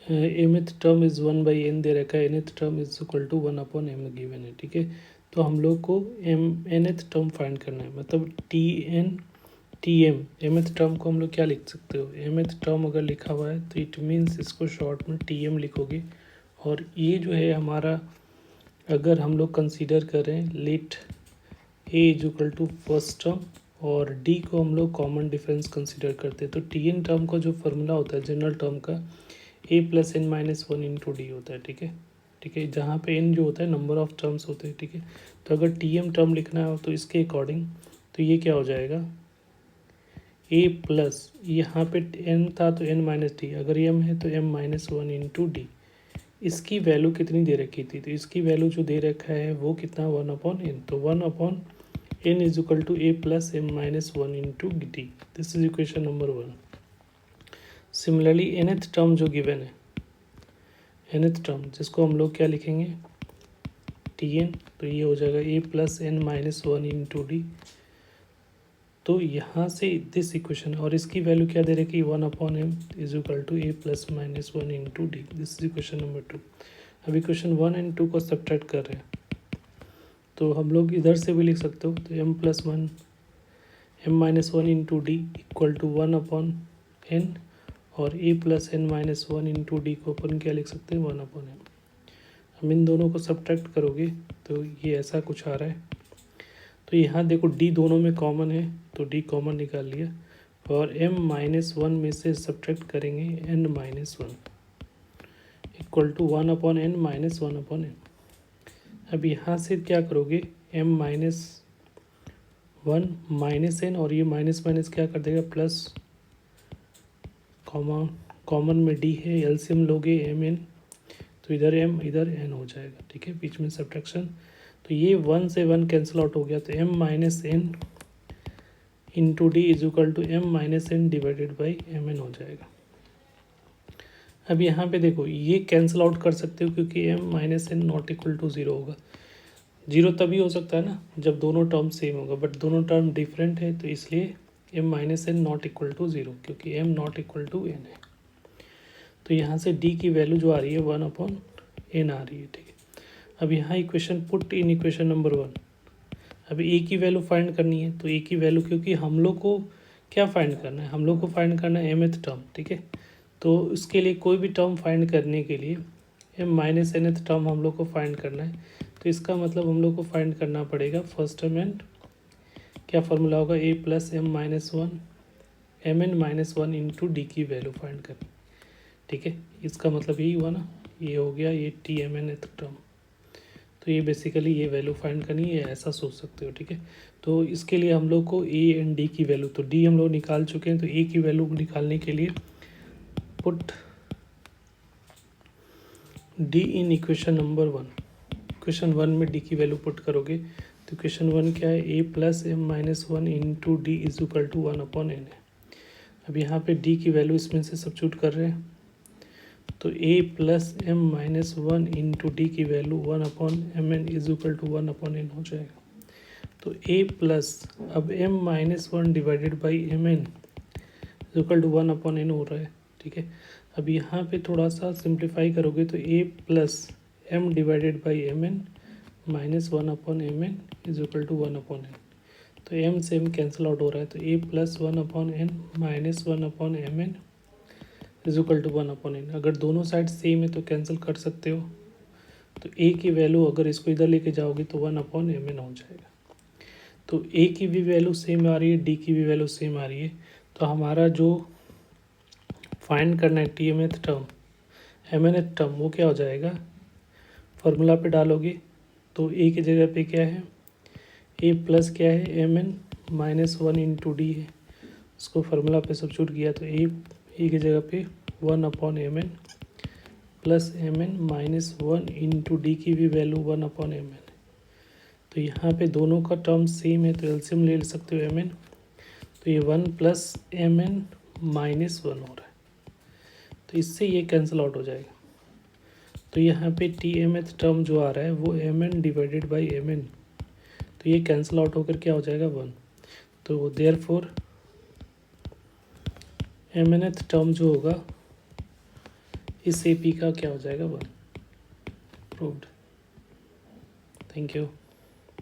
एमथ term is 1/n दे रखा है, nth term is equal to 1/m given है, ठीक है। तो हम लोग को एनथ टर्म फाइंड करना है, मतलब टी एम एमथ टर्म को हम लोग क्या लिख सकते हो, एमथ टर्म अगर लिखा हुआ है तो इट मीन्स इसको शॉर्ट में टी एम लिखोगे। और ये जो है हमारा, अगर हम लोग कंसीडर करें let a is equal to first term और डी को हम लोग कॉमन डिफरेंस कंसीडर करते हैं, तो टी एन टर्म का जो फॉर्मूला होता है जनरल टर्म का, a plus n minus one into d होता है, ठीक है। ठीक है, जहाँ पे एन जो होता है नंबर ऑफ टर्म्स होते हैं, ठीक है। तो अगर टी एम टर्म लिखना हो तो इसके अकॉर्डिंग तो ये क्या हो जाएगा, ए प्लस यहाँ पे एन था तो एन माइनस डी, अगर एम है तो m minus one into d. इसकी वैल्यू कितनी दे रखी थी, तो इसकी वैल्यू जो दे रखा है वो कितना, 1/n, तो 1/n is equal to a plus m minus one into d. This is equation number 1। Similarly nth term जो गिवन है, nth टर्म जिसको हम लोग क्या लिखेंगे, टी एन, तो ये हो जाएगा a plus n minus one into d. तो यहाँ से दिस इक्वेशन, और इसकी वैल्यू क्या दे रखी, 1/m is equal to a plus minus one into d. This is equation number 2। अब इक्वेशन 1 और 2 को सब्ट्रैक्ट कर रहे हैं, तो हम लोग इधर से भी लिख सकते हो, तो m plus one m minus one into d equal to 1/n, और a plus n minus one into d को अपन क्या लिख सकते हैं, 1/m। हम इन दोनों को सब्ट्रैक्ट करोगे तो ये ऐसा कुछ आ रहा है। तो यहाँ देखो डी दोनों में कॉमन है, तो डी कॉमन निकाल लिया, और m माइनस वन में से सब्ट्रैक्ट करेंगे n minus one equal to 1/n minus 1/m। अब यहाँ से क्या करोगे, m minus one minus n, और ये माइनस माइनस क्या कर देगा, प्लस, कॉमन में डी है, एलसीएम लोगे mn, तो इधर m इधर n हो जाएगा, ठीक है, बीच में सब्ट्रैक्शन। तो ये 1 से 1 कैंसिल आउट हो गया, तो m minus n into d is equal to m minus n divided by m n हो जाएगा। अब यहाँ पे देखो ये कैंसिल आउट कर सकते हो, क्योंकि m minus n not equal to zero होगा। जीरो तभी हो सकता है ना जब दोनों टर्म सेम होगा, बट दोनों टर्म डिफरेंट है, तो इसलिए m minus n not equal to zero, क्योंकि m not equal to n है। तो यहाँ से d की वैल्यू जो आ रही है 1/n आ रही है, ठीक है। अब यहाँ equation put in equation number 1। अब ए की वैल्यू फाइंड करनी है, तो ए की वैल्यू, क्योंकि हम लोग को क्या फाइंड करना है, हम लोग को फाइंड करना है mth टर्म, ठीक है। तो इसके लिए कोई भी टर्म फाइंड करने के लिए m माइनस nth टर्म हम लोग को फाइंड करना है, तो इसका मतलब हम लोग को फाइंड करना पड़ेगा फर्स्ट टर्म एंड क्या फार्मूला होगा, a plus m minus one m n minus one into d की वैल्यू फाइंड करनी, ठीक है। इसका मतलब यही हुआ ना, ये हो गया ये टी एम एन टर्म। तो ये बेसिकली ये वैल्यू फाइंड करनी है, ऐसा सोच सकते हो, ठीक है। तो इसके लिए हम लोग को ए एंड डी की वैल्यू, तो डी हम लोग निकाल चुके हैं, तो ए की वैल्यू निकालने के लिए put D in equation number 1। Equation 1 में डी की वैल्यू पुट करोगे, तो इक्वेशन 1 क्या है, a plus m minus one into d is equal to 1/n है। अब यहाँ पे डी की वैल्यू इसमें से सब्स्टिट्यूट कर रहे हैं, तो a plus m minus one into d की value 1/mn is equal to 1/n हो जाएगा। तो ए प्लस, अब m minus one divided by m n is equal to 1/n हो रहा है, ठीक है। अब यहाँ पे थोड़ा सा सिंप्लीफाई करोगे, तो a plus m divided by m n minus 1/mn is equal to 1/n। तो m से m कैंसिल आउट हो रहा है, तो a plus 1/n minus 1/mn is equal to 1/n। अगर दोनों साइड सेम है तो कैंसिल कर सकते हो, तो a की वैल्यू अगर इसको इधर लेके जाओगे तो 1/mn हो जाएगा। तो a की भी वैल्यू सेम आ रही है, d की भी वैल्यू सेम आ रही है, तो हमारा जो फाइंड करना है t m term m n term वो क्या हो जाएगा, फार्मूला पे डालोगे तो a की जगह पे क्या है, a प्लस क्या है m n minus one into d है, उसको फार्मूला पे सब्स्टिट्यूट किया, तो a की जगह पे 1/mn plus m n minus one into d की भी वैल्यू 1/mn है। तो यहाँ पे दोनों का टर्म सेम है, तो एलसीएम ले सकते हो एम एन, तो ये 1 plus m n minus one हो रहा है, तो इससे ये कैंसिल आउट हो जाएगा। तो यहाँ पे टी एम एथ टर्म जो आ रहा है वो m n divided by m n, तो ये कैंसिल आउट होकर क्या हो जाएगा, 1। तो therefore M N th term जो होगा इस ए पी का क्या हो जाएगा 1। प्रूव्ड। Thank you.